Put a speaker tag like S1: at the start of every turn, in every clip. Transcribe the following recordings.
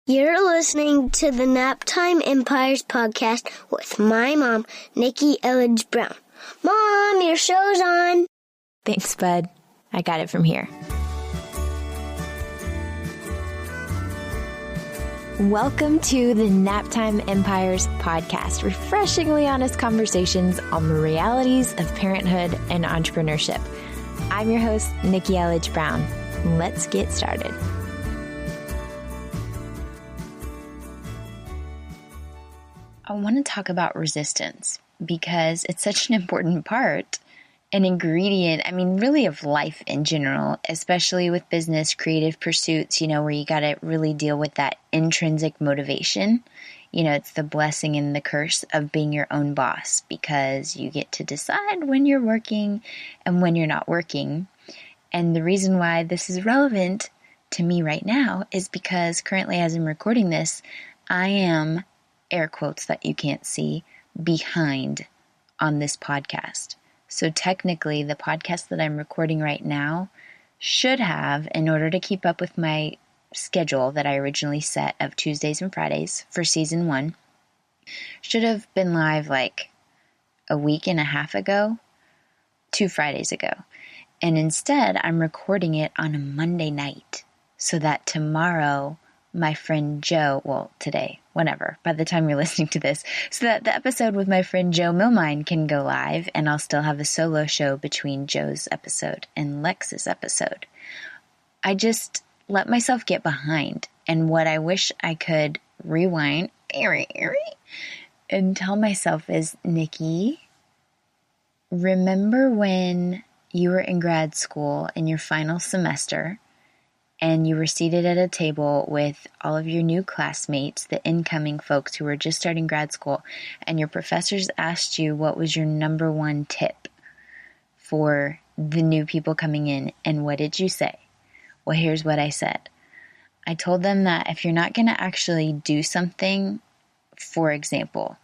S1: You're listening to the Naptime Empires podcast with my mom, Nikki Elledge Brown. Mom, your show's on.
S2: Thanks, bud. I got it from here. Welcome to the Naptime Empires podcast, refreshingly honest conversations on the realities of parenthood and entrepreneurship. I'm your host, Nikki Elledge Brown. Let's get started. I want to talk about resistance because it's such an important part, an ingredient, really of life in general, especially with business, creative pursuits, where you got to really deal with that intrinsic motivation. It's the blessing and the curse of being your own boss because you get to decide when you're working and when you're not working. And the reason why this is relevant to me right now is because currently, as I'm recording this, I am, air quotes that you can't see, behind on this podcast. So technically, the podcast that I'm recording right now should have, in order to keep up with my schedule that I originally set of Tuesdays and Fridays for season 1, should have been live like a week and a half ago, 2 Fridays ago. And instead, I'm recording it on a Monday night so that tomorrow, my friend Joe, today, whenever, by the time you're listening to this, so that the episode with my friend Joe Milmine can go live and I'll still have a solo show between Joe's episode and Lex's episode. I just let myself get behind, and what I wish I could rewind and tell myself is, Nikki, remember when you were in grad school in your final semester and you were seated at a table with all of your new classmates, the incoming folks who were just starting grad school, and your professors asked you what was your number one tip for the new people coming in, and what did you say? Well, here's what I said. I told them that if you're not going to actually do something, for example,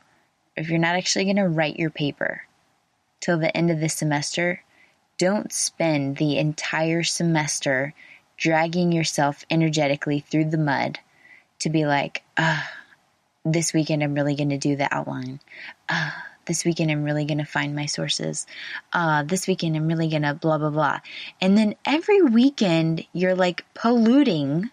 S2: if you're not actually going to write your paper till the end of the semester, don't spend the entire semester dragging yourself energetically through the mud to be like, this weekend I'm really going to do the outline. This weekend I'm really going to find my sources. This weekend I'm really going to blah, blah, blah. And then every weekend you're like polluting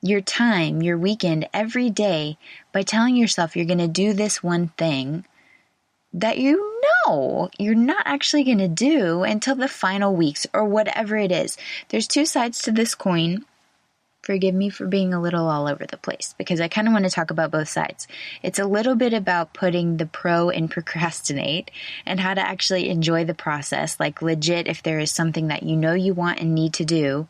S2: your time, your weekend, every day by telling yourself you're going to do this one thing that you're not actually going to do until the final weeks or whatever it is. There's 2 sides to this coin. Forgive me for being a little all over the place because I kind of want to talk about both sides. It's a little bit about putting the pro in procrastinate and how to actually enjoy the process. Like legit, if there is something that you want and need to do,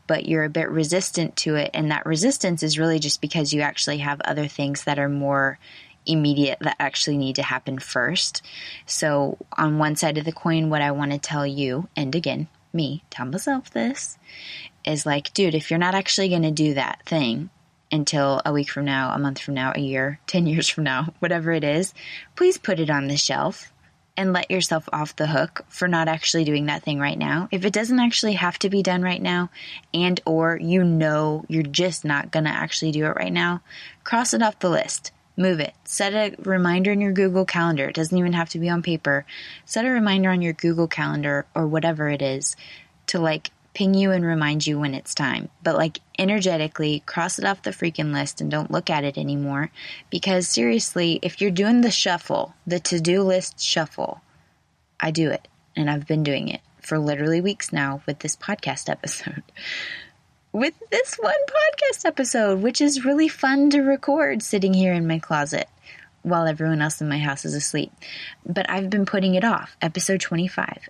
S2: but you're a bit resistant to it. And that resistance is really just because you actually have other things that are more immediate that actually need to happen first. So on one side of the coin, what I want to tell you, and again, me, tell myself this, is like, dude, if you're not actually going to do that thing until a week from now, a month from now, a year, 10 years from now, whatever it is, please put it on the shelf and let yourself off the hook for not actually doing that thing right now. If it doesn't actually have to be done right now, and or you're just not going to actually do it right now, cross it off the list. Move it. Set a reminder in your Google Calendar. It doesn't even have to be on paper. Set a reminder on your Google Calendar or whatever it is to ping you and remind you when it's time. But energetically cross it off the freaking list and don't look at it anymore. Because seriously, if you're doing the shuffle, the to-do list shuffle, I do it. And I've been doing it for literally weeks now with this podcast episode. With this one podcast episode, which is really fun to record sitting here in my closet while everyone else in my house is asleep. But I've been putting it off. Episode 25.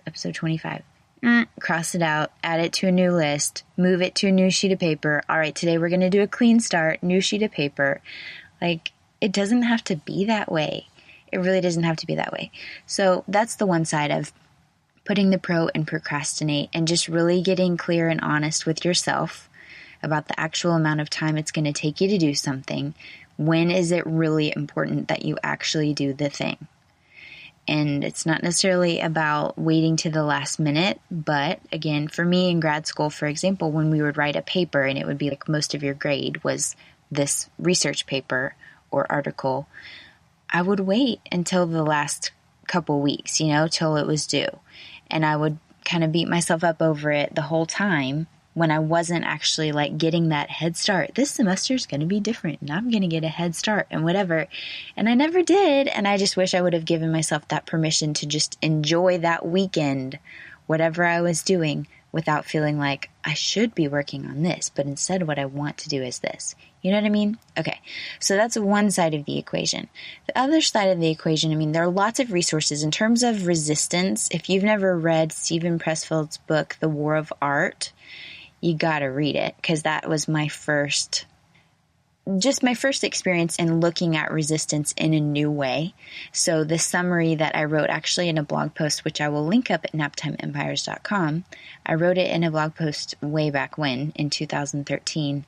S2: Cross it out, add it to a new list, move it to a new sheet of paper. All right, today we're going to do a clean start, new sheet of paper. It doesn't have to be that way. It really doesn't have to be that way. So that's the one side of putting the pro in procrastinate and just really getting clear and honest with yourself about the actual amount of time it's going to take you to do something. When is it really important that you actually do the thing? And it's not necessarily about waiting to the last minute, but again, for me in grad school, for example, when we would write a paper and it would be most of your grade was this research paper or article, I would wait until the last couple weeks, till it was due. And I would kind of beat myself up over it the whole time when I wasn't actually getting that head start. This semester is going to be different and I'm going to get a head start and whatever. And I never did. And I just wish I would have given myself that permission to just enjoy that weekend, whatever I was doing, without feeling like I should be working on this, but instead what I want to do is this. You know what I mean? Okay, so that's one side of the equation. The other side of the equation, there are lots of resources in terms of resistance. If you've never read Steven Pressfield's book, The War of Art, you got to read it, because that was my first experience in looking at resistance in a new way. So the summary that I wrote actually in a blog post, which I will link up at naptimeempires.com, I wrote it in a blog post way back when, in 2013.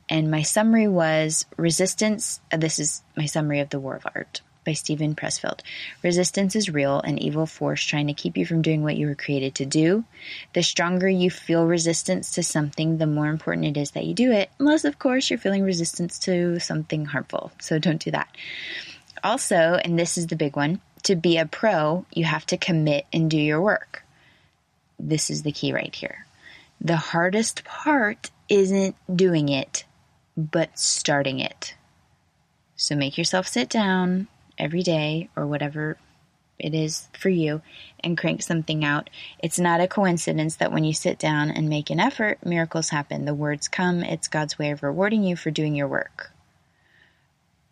S2: And my summary was resistance. This is my summary of The War of Art by Steven Pressfield. Resistance is real, an evil force trying to keep you from doing what you were created to do. The stronger you feel resistance to something, the more important it is that you do it, unless, of course, you're feeling resistance to something harmful. So don't do that. Also, and this is the big one, to be a pro, you have to commit and do your work. This is the key right here. The hardest part isn't doing it, but starting it. So make yourself sit down every day or whatever it is for you and crank something out. It's not a coincidence that when you sit down and make an effort, miracles happen. The words come. It's God's way of rewarding you for doing your work.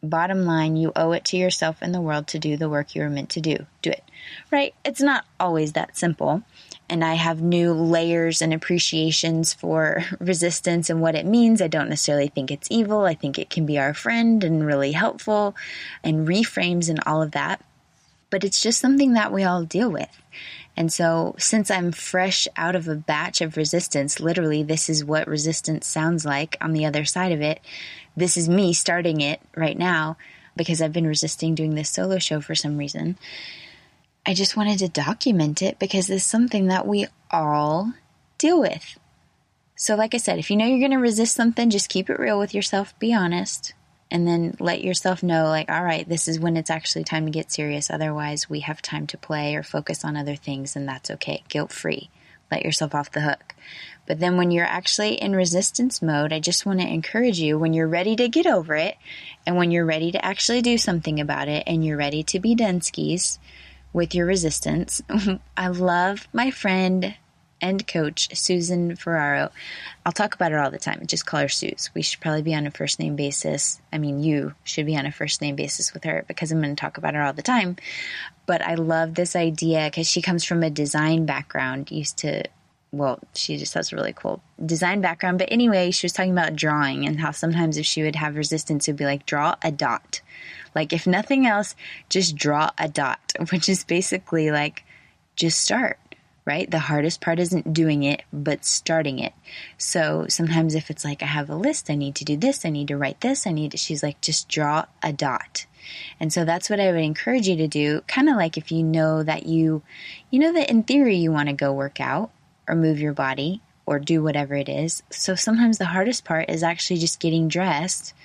S2: Bottom line, you owe it to yourself and the world to do the work you were meant to do. Do it. Right? It's not always that simple. And I have new layers and appreciations for resistance and what it means. I don't necessarily think it's evil. I think it can be our friend and really helpful and reframes and all of that. But it's just something that we all deal with. And so since I'm fresh out of a batch of resistance, literally this is what resistance sounds like on the other side of it. This is me starting it right now because I've been resisting doing this solo show for some reason. I just wanted to document it because it's something that we all deal with. So like I said, if you know you're going to resist something, just keep it real with yourself, be honest, and then let yourself know, all right, this is when it's actually time to get serious. Otherwise, we have time to play or focus on other things, and that's okay. Guilt-free. Let yourself off the hook. But then when you're actually in resistance mode, I just want to encourage you, when you're ready to get over it, and when you're ready to actually do something about it, and you're ready to be done skis with your resistance. I love my friend and coach, Susan Ferraro. I'll talk about her all the time. Just call her Suze. We should probably be on a first name basis. You should be on a first name basis with her because I'm going to talk about her all the time. But I love this idea because she comes from a design background, she just has a really cool design background. But anyway, she was talking about drawing and how sometimes if she would have resistance, it would be draw a dot. If nothing else, just draw a dot, which is basically just start, right? The hardest part isn't doing it, but starting it. So sometimes if it's I have a list, I need to do this, I need to write this, she's just draw a dot. And so that's what I would encourage you to do, kind of if you know that that in theory you want to go work out or move your body or do whatever it is. So sometimes the hardest part is actually just getting dressed.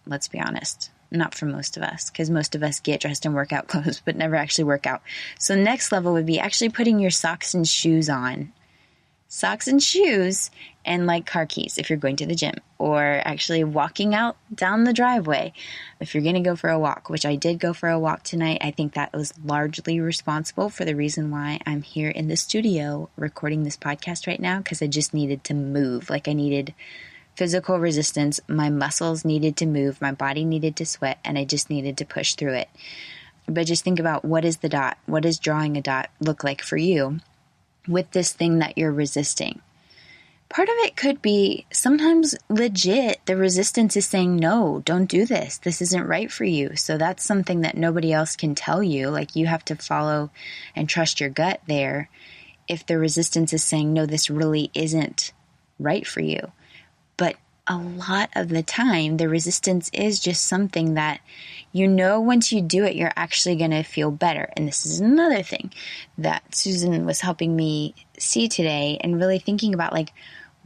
S2: Let's be honest. Not for most of us, because most of us get dressed in workout clothes, but never actually work out. So next level would be actually putting your socks and shoes on. Socks and shoes and car keys if you're going to the gym, or actually walking out down the driveway if you're going to go for a walk, which I did go for a walk tonight. I think that was largely responsible for the reason why I'm here in the studio recording this podcast right now, because I just needed to move. I needed physical resistance. My muscles needed to move. My body needed to sweat, and I just needed to push through it. But just think about, what is the dot? What does drawing a dot look like for you with this thing that you're resisting? Part of it could be sometimes legit. The resistance is saying, no, don't do this. This isn't right for you. So that's something that nobody else can tell you. You have to follow and trust your gut there. If the resistance is saying, no, this really isn't right for you. But a lot of the time, the resistance is just something that, once you do it, you're actually going to feel better. And this is another thing that Susan was helping me see today, and really thinking about,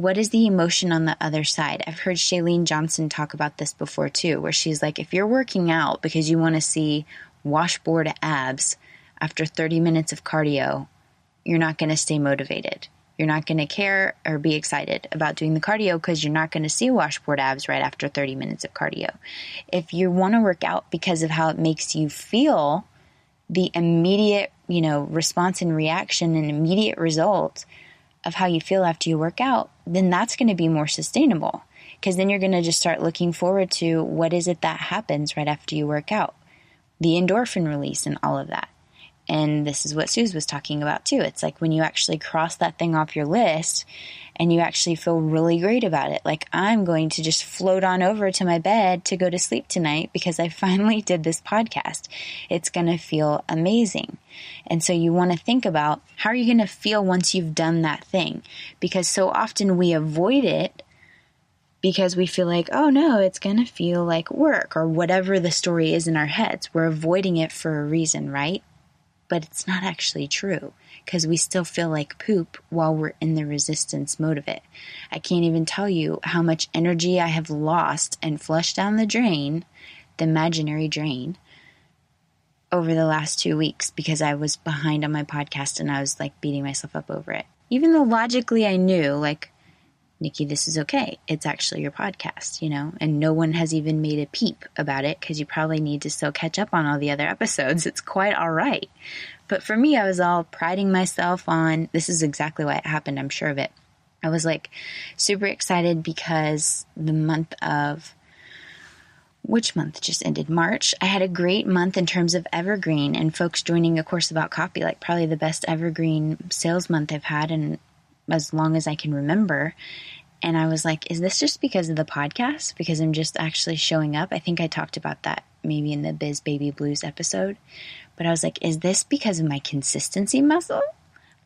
S2: what is the emotion on the other side? I've heard Shailene Johnson talk about this before too, where she's like, if you're working out because you want to see washboard abs after 30 minutes of cardio, you're not going to stay motivated. You're not going to care or be excited about doing the cardio because you're not going to see washboard abs right after 30 minutes of cardio. If you want to work out because of how it makes you feel, the immediate, response and reaction and immediate result of how you feel after you work out, then that's going to be more sustainable, because then you're going to just start looking forward to what is it that happens right after you work out, the endorphin release and all of that. And this is what Suze was talking about too. It's like when you actually cross that thing off your list and you actually feel really great about it. Like, I'm going to just float on over to my bed to go to sleep tonight because I finally did this podcast. It's going to feel amazing. And so you want to think about, how are you going to feel once you've done that thing? Because so often we avoid it because we feel like, oh no, it's going to feel like work, or whatever the story is in our heads. We're avoiding it for a reason, right? But it's not actually true, because we still feel like poop while we're in the resistance mode of it. I can't even tell you how much energy I have lost and flushed down the drain, the imaginary drain, over the last 2 weeks because I was behind on my podcast and I was like beating myself up over it. Even though logically I knew, like, Nikki, this is okay. It's actually your podcast, and no one has even made a peep about it because you probably need to still catch up on all the other episodes. It's quite all right. But for me, I was all priding myself on, this is exactly why it happened. I'm sure of it. I was like super excited because the month of, which month just ended? March. I had a great month in terms of evergreen and folks joining a course about copy, like probably the best evergreen sales month I've had in as long as I can remember. And I was like, is this just because of the podcast? Because I'm just actually showing up? I think I talked about that maybe in the Biz Baby Blues episode. But I was like, is this because of my consistency muscle?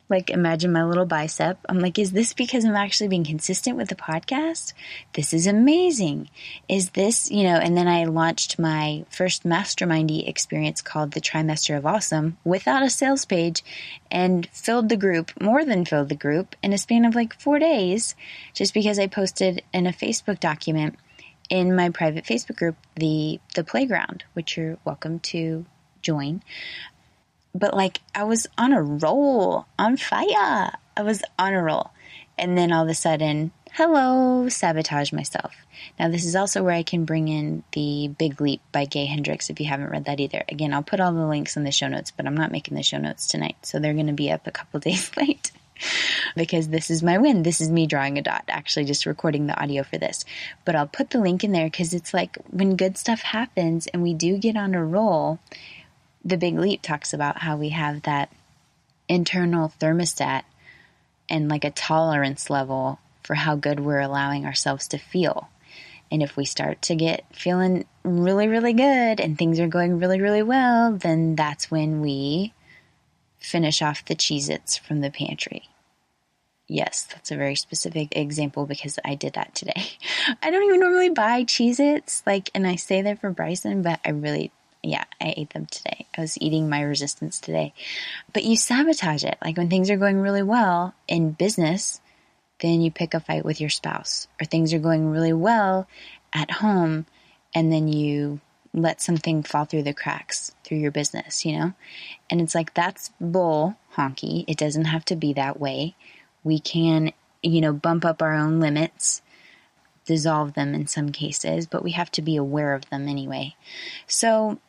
S2: Like, imagine my little bicep. I'm like, is this because I'm actually being consistent with the podcast? This is amazing. Is this, and then I launched my first mastermindy experience called the Trimester of Awesome without a sales page, and more than filled the group in a span of like 4 days, just because I posted in a Facebook document in my private Facebook group, the Playground, which you're welcome to join. But like, I was on a roll, on fire. I was on a roll. And then all of a sudden, sabotage myself. Now, this is also where I can bring in the Big Leap by Gay Hendricks if you haven't read that either. Again, I'll put all the links in the show notes, but I'm not making the show notes tonight. So they're going to be up a couple days late because this is my win. This is me drawing a dot, actually just recording the audio for this. But I'll put the link in there because it's like when good stuff happens and we do get on a roll. The Big Leap talks about how we have that internal thermostat and like a tolerance level for how good we're allowing ourselves to feel. And if we start to get feeling really, really good and things are going really, really well, then that's when we finish off the Cheez-Its from the pantry. Yes, that's a very specific example because I did that today. I don't even normally buy Cheez-Its, and I say that for Bryson, but I ate them today. I was eating my resistance today. But you sabotage it. Like when things are going really well in business, then you pick a fight with your spouse. Or things are going really well at home, and then you let something fall through the cracks through your business, And it's like, that's bull honky. It doesn't have to be that way. We can, bump up our own limits, dissolve them in some cases, but we have to be aware of them anyway. So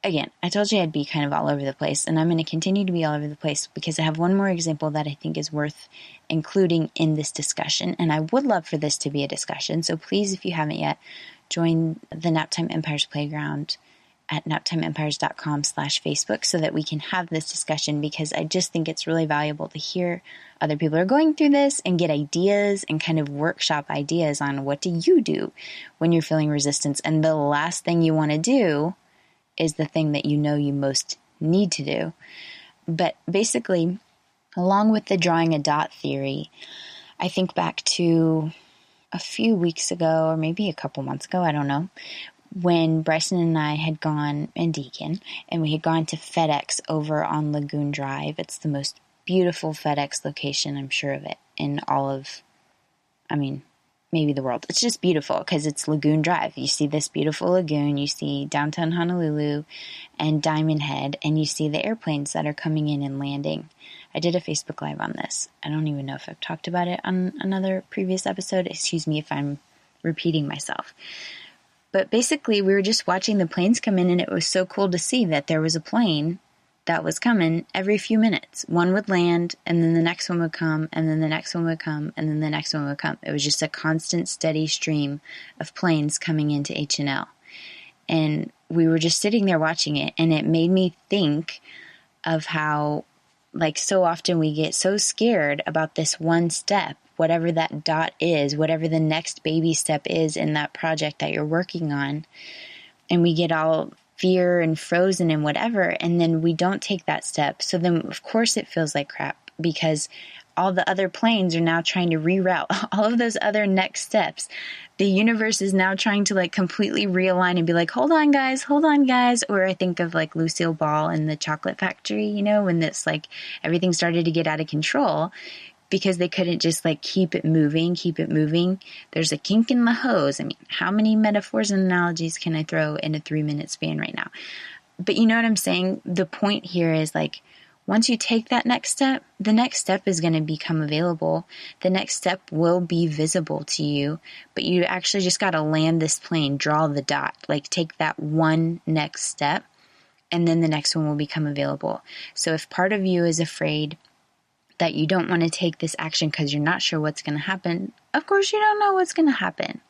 S2: again, I told you I'd be kind of all over the place, and I'm going to continue to be all over the place because I have one more example that I think is worth including in this discussion, and I would love for this to be a discussion. So please, if you haven't yet, join the Naptime Empires Playground at naptimeempires.com/Facebook so that we can have this discussion, because I just think it's really valuable to hear other people are going through this and get ideas and kind of workshop ideas on what do you do when you're feeling resistance. And the last thing you want to do is the thing that you most need to do. But basically, along with the drawing a dot theory, I think back to a few weeks ago, or maybe a couple months ago, I don't know, when Bryson and I had gone, and Deacon, and we had gone to FedEx over on Lagoon Drive. It's the most beautiful FedEx location, I'm sure of it, in all of maybe the world. It's just beautiful because it's Lagoon Drive. You see this beautiful lagoon, you see downtown Honolulu and Diamond Head, and you see the airplanes that are coming in and landing. I did a Facebook Live on this. I don't even know if I've talked about it on another previous episode. Excuse me if I'm repeating myself. But basically, we were just watching the planes come in, and it was so cool to see that there was a plane that was coming every few minutes. One would land, and then the next one would come, and then the next one would come, and then the next one would come. It was just a constant, steady stream of planes coming into H&L. And we were just sitting there watching it, and it made me think of how, like, so often we get so scared about this one step, whatever that dot is, whatever the next baby step is in that project that you're working on, and we get all fear and frozen and whatever, and then we don't take that step. So then, of course, it feels like crap because all the other planes are now trying to reroute all of those other next steps. The universe is now trying to like completely realign and be like, hold on, guys. Or I think of like Lucille Ball in the Chocolate Factory, you know, when this like everything started to get out of control because they couldn't just like keep it moving. There's a kink in the hose. I mean, how many metaphors and analogies can I throw in a 3-minute span right now? But you know what I'm saying? The point here is like, once you take that next step, the next step is going to become available. The next step will be visible to you, but you actually just got to land this plane, draw the dot, like take that one next step, and then the next one will become available. So if part of you is afraid that you don't want to take this action because you're not sure what's going to happen, of course you don't know what's going to happen.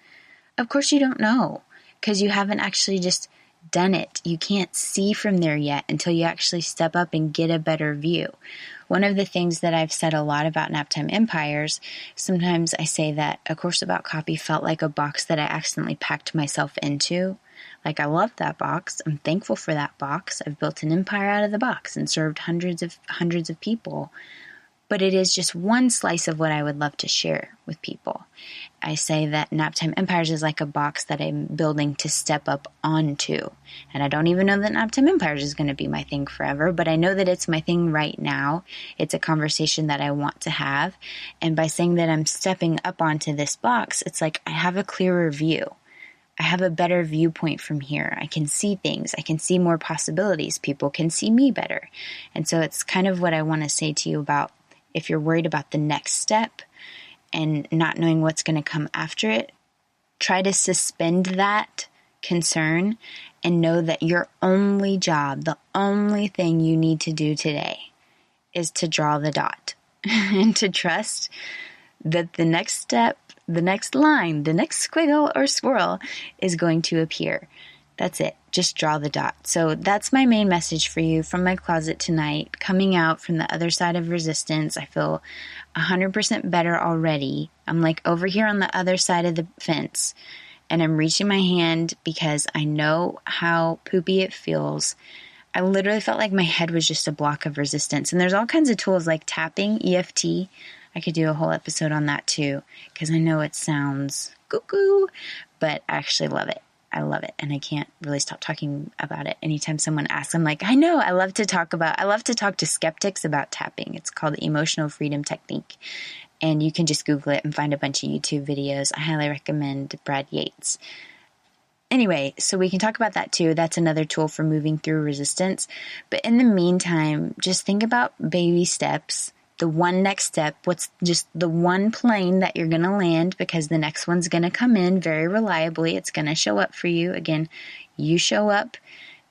S2: Of course you don't know because you haven't actually just done it. You can't see from there yet until you actually step up and get a better view. One of the things that I've said a lot about Naptime Empires, sometimes I say that A Course About Copy felt like a box that I accidentally packed myself into. Like, I love that box. I'm thankful for that box. I've built an empire out of the box and served hundreds of people. But it is just one slice of what I would love to share with people. I say that Naptime Empires is like a box that I'm building to step up onto. And I don't even know that Naptime Empires is going to be my thing forever, but I know that it's my thing right now. It's a conversation that I want to have. And by saying that I'm stepping up onto this box, it's like I have a clearer view. I have a better viewpoint from here. I can see things. I can see more possibilities. People can see me better. And so it's kind of what I want to say to you about if you're worried about the next step and not knowing what's going to come after it, try to suspend that concern and know that your only job, the only thing you need to do today is to draw the dot and to trust that the next step, the next line, the next squiggle or swirl is going to appear. That's it. Just draw the dot. So that's my main message for you from my closet tonight. Coming out from the other side of resistance, I feel 100% better already. I'm like over here on the other side of the fence, and I'm reaching my hand because I know how poopy it feels. I literally felt like my head was just a block of resistance. And there's all kinds of tools like tapping, EFT. I could do a whole episode on that too, because I know it sounds cuckoo, but I actually love it. I love it, and I can't really stop talking about it. Anytime someone asks, I'm like, I know, I love to talk to skeptics about tapping. It's called the Emotional Freedom Technique, and you can just Google it and find a bunch of YouTube videos. I highly recommend Brad Yates. Anyway, so we can talk about that too. That's another tool for moving through resistance. But in the meantime, just think about baby steps. The one next step, what's just the one plane that you're going to land, because the next one's going to come in very reliably. It's going to show up for you. Again, you show up,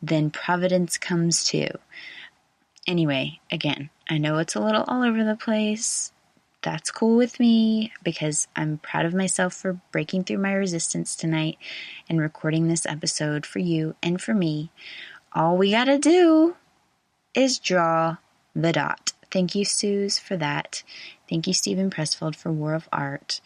S2: then providence comes too. Anyway, again, I know it's a little all over the place. That's cool with me because I'm proud of myself for breaking through my resistance tonight and recording this episode for you and for me. All we got to do is draw the dot. Thank you, Suze, for that. Thank you, Stephen Pressfield, for War of Art.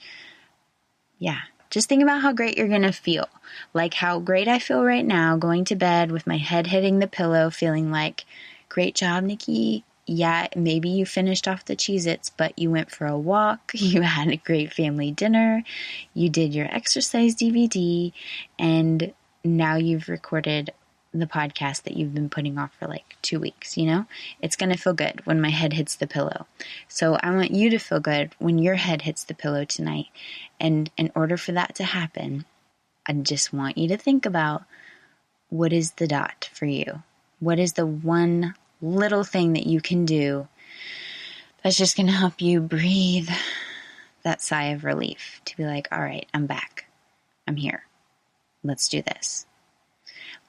S2: Yeah, just think about how great you're going to feel. Like how great I feel right now, going to bed with my head hitting the pillow, feeling like, great job, Nikki. Yeah, maybe you finished off the Cheez-Its, but you went for a walk, you had a great family dinner, you did your exercise DVD, and now you've recorded the podcast that you've been putting off for like 2 weeks, you know? It's going to feel good when my head hits the pillow. So I want you to feel good when your head hits the pillow tonight. And in order for that to happen, I just want you to think about, what is the dot for you? What is the one little thing that you can do that's just going to help you breathe that sigh of relief to be like, all right, I'm back. I'm here. Let's do this.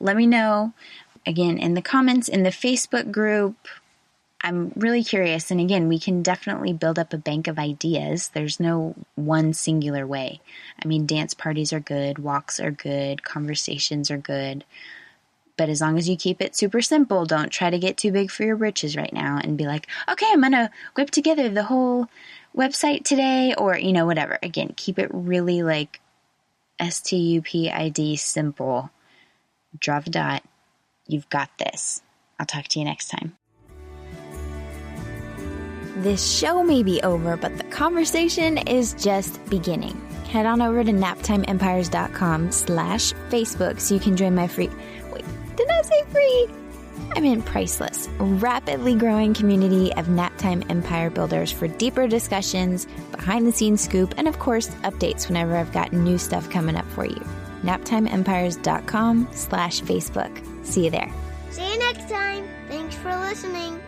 S2: Let me know, again, in the comments, in the Facebook group. I'm really curious. And again, we can definitely build up a bank of ideas. There's no one singular way. I mean, dance parties are good. Walks are good. Conversations are good. But as long as you keep it super simple, don't try to get too big for your britches right now and be like, okay, I'm going to whip together the whole website today, or, you know, whatever. Again, keep it really like STUPID simple. Draw a dot. You've got this. I'll talk to you next time.
S3: This show may be over, but the conversation is just beginning. Head on over to naptimeempires.com/Facebook so you can join my free... Wait, did I say free? I meant priceless, rapidly growing community of Naptime Empire builders for deeper discussions, behind-the-scenes scoop, and of course, updates whenever I've got new stuff coming up for you. naptimeempires.com/Facebook. See you there.
S1: See you next time. Thanks for listening.